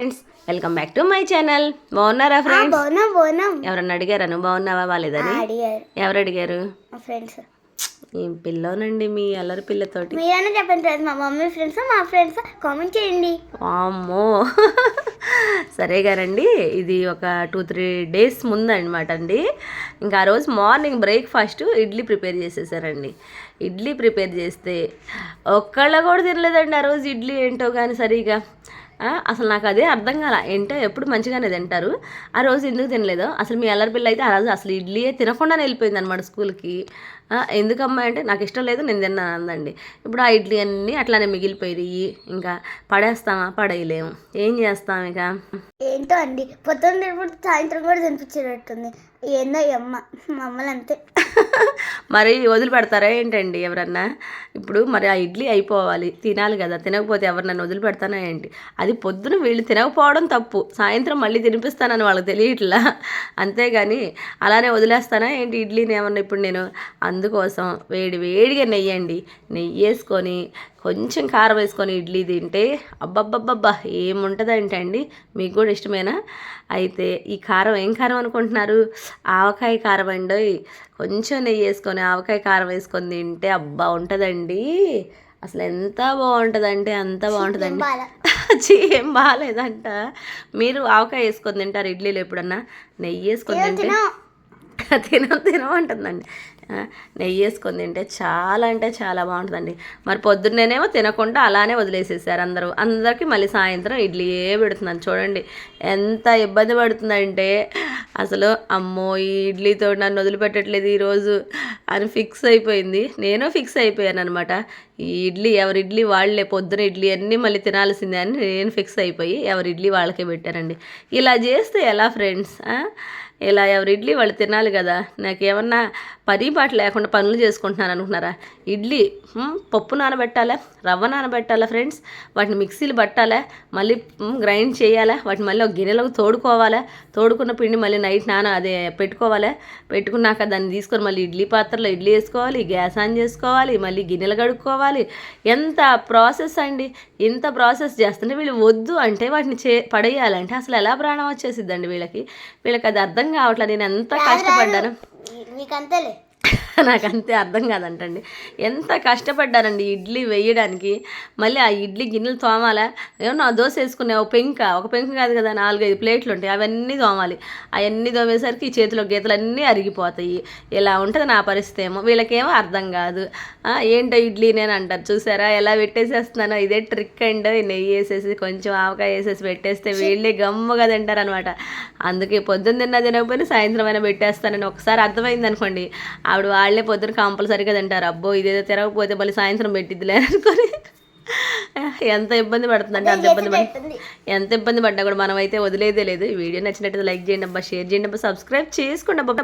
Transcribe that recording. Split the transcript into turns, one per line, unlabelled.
Friends welcome back to my channel. బాగున్నారా friends?
బాగున్నాం.
ఎవరన్నా అడిగారా నువ్వు బాగున్నావా బాలేదని? ఎవరు అడిగారు?
ఫ్రెండ్స్.
ఏం పిల్లనండి మీ అల్లరి పిల్లతోటి.
మీరైనా చెప్పండి ఫ్రెండ్స్, మా మమ్మీ ఫ్రెండ్స్ మా ఫ్రెండ్స్ కామెంట్ చేయండి.
అమ్మో సరే గారండి, ఇది ఒక 2-3 డేస్ ముందనమాట అండి. ఇంకా ఆ రోజు మార్నింగ్ బ్రేక్ఫాస్ట్ ఇడ్లీ ప్రిపేర్ చేసేసారండి. ఇడ్లీ ప్రిపేర్ చేస్తే ఒక్కళ్ళ కూడా తినలేదండి ఆ రోజు. ఇడ్లీ ఏంటో కానీ సరిగా అసలు నాకు అదే అర్థం కాల. ఏంటో ఎప్పుడు మంచిగానే తింటారు, ఆ రోజు ఎందుకు తినలేదో. అసలు మీ అల్లరి పిల్ల అయితే ఆ రోజు అసలు ఇడ్లీయే తినకుండానే వెళ్ళిపోయింది అనమాట స్కూల్కి. ఎందుకమ్మా అంటే నాకు ఇష్టం లేదు నేను తిన్నాను అందండి. ఇప్పుడు ఆ ఇడ్లీ అన్నీ అట్లానే మిగిలిపోయి ఇంకా పడేస్తామా? పడేయలేము. ఏం చేస్తాం ఇక.
ఏంటో అండి, పొద్దున్న తినప్పుడు సాయంత్రం కూడా తినిపించేటట్టుంది. ఏందో అమ్మ మమ్మల్ని అంతే.
మరి వదిలిపెడతారా ఏంటండి ఎవరన్నా? ఇప్పుడు మరి ఆ ఇడ్లీ అయిపోవాలి, తినాలి కదా. తినకపోతే ఎవరు నన్ను వదిలిపెడతానా ఏంటి? అది పొద్దున వీళ్ళు తినకపోవడం తప్పు, సాయంత్రం మళ్ళీ తినిపిస్తానని వాళ్ళకి తెలియట్లా. అంతేగాని అలానే వదిలేస్తానా ఏంటి ఇడ్లీని ఏమన్నా? ఇప్పుడు నేను అందుకోసం వేడిగా నెయ్యండి, నెయ్యి వేసుకొని కొంచెం కారం వేసుకొని ఇడ్లీ తింటే అబ్బబ్బబ్బబ్బా ఏముంటుందంటే అండి. మీకు కూడా ఇష్టమేనా? అయితే ఈ కారం ఏం కారం అనుకుంటున్నారు? ఆవకాయ కారం అండి. కొంచెం నెయ్యి వేసుకొని ఆవకాయ కారం వేసుకొని తింటే అబ్బా ఉంటుందండి. అసలు ఎంత బాగుంటుందంటే అంత బాగుంటుందండి. ఏం బాగాలేదంట. మీరు ఆవకాయ వేసుకొని తింటారు ఇడ్లీలో ఎప్పుడన్నా? నెయ్యి వేసుకొని తింటే తినమంటుందండి. నెయ్యి వేసుకొని తింటే చాలా అంటే చాలా బాగుంటుందండి. మరి పొద్దున్నేనేమో తినకుండా అలానే వదిలేసేసారు అందరికీ. మళ్ళీ సాయంత్రం ఇడ్లీయే పెడుతున్నాను. చూడండి ఎంత ఇబ్బంది పడుతుందంటే అసలు. అమ్మో ఈ ఇడ్లీతో నన్ను వదిలిపెట్టట్లేదు ఈరోజు అని ఫిక్స్ అయిపోయింది. నేను ఫిక్స్ అయిపోయాను అనమాట. ఈ ఇడ్లీ ఎవరి ఇడ్లీ వాళ్ళే, పొద్దున ఇడ్లీ అన్నీ మళ్ళీ తినాల్సిందే అని నేను ఫిక్స్ అయిపోయి ఎవరి ఇడ్లీ వాళ్ళకే పెట్టానండి. ఇలా చేస్తే ఎలా ఫ్రెండ్స్? ఇలా ఎవరి ఇడ్లీ వాళ్ళు తినాలి కదా. నాకేమన్నా పని పాట లేకుండా పనులు చేసుకుంటున్నాను అనుకుంటున్నారా? ఇడ్లీ పప్పు నానబెట్టాలా, రవ్వ నానబెట్టాలా ఫ్రెండ్స్, వాటిని మిక్సీలు పట్టాలా, మళ్ళీ గ్రైండ్ చేయాలా, వాటిని మళ్ళీ ఒక గిన్నెలకు తోడుకోవాలా, తోడుకున్న పిండి మళ్ళీ నైట్ పెట్టుకోవాలా, పెట్టుకున్నాక దాన్ని తీసుకొని మళ్ళీ ఇడ్లీ పాత్రలో ఇడ్లీ వేసుకోవాలి, గ్యాస్ ఆన్ చేసుకోవాలి, మళ్ళీ గిన్నెలు కడుక్కోవాలి. ఎంత ప్రాసెస్ అండి. ఇంత ప్రాసెస్ చేస్తుంటే వీళ్ళు వద్దు అంటే వాటిని పడేయాలంటే అసలు ఎలా ప్రాణం వచ్చేసిద్దండి వీళ్ళకి అది అర్థం కావట్లేదు. నేను ఎంత కష్టపడ్డాను
మీకంతేలే.
నాకు అంతే అర్థం కాదంటండి. ఎంత కష్టపడ్డానండి ఇడ్లీ వేయడానికి. మళ్ళీ ఆ ఇడ్లీ గిన్నెలు తోమాలా, ఏమన్నా దోశ వేసుకునే ఒక పెంక కాదు కదా, 4-5 ప్లేట్లు ఉంటాయి, అవన్నీ తోమాలి. అవన్నీ తోమేసరికి ఈ చేతిలో గీతలు అన్నీ అరిగిపోతాయి. ఇలా ఉంటుంది నా పరిస్థితి. ఏమో వీళ్ళకేమో అర్థం కాదు. ఏంటో ఇడ్లీ నేను అంటారు. చూసారా ఎలా పెట్టేసేస్తున్నానో? ఇదే ట్రిక్ అండి. నెయ్యి వేసేసి కొంచెం ఆవకాయ వేసేసి పెట్టేస్తే వీళ్ళే గమ్ముగా తింటారు అనమాట. అందుకే పొద్దున్న తినకపోయినా సాయంత్రం అయినా పెట్టేస్తానని ఒకసారి అర్థమైంది అనుకోండి, ఆవిడ వాళ్ళే పొద్దున కంపల్సరీగా తింటారు. అబ్బో ఇదేదో తిరగకపోతే మళ్ళీ సాయంత్రం పెట్టిద్దిలే అనుకొని. ఎంత ఇబ్బంది పడుతుందంటే ఎంత ఇబ్బంది పడ్డా కూడా మనం అయితే వదిలేదే లేదు. ఈ వీడియో నచ్చినట్టు లైక్ చేయండి అబ్బా, షేర్ చేయండి అబ్బా, సబ్స్క్రైబ్ చేసుకోండి అబ్బా.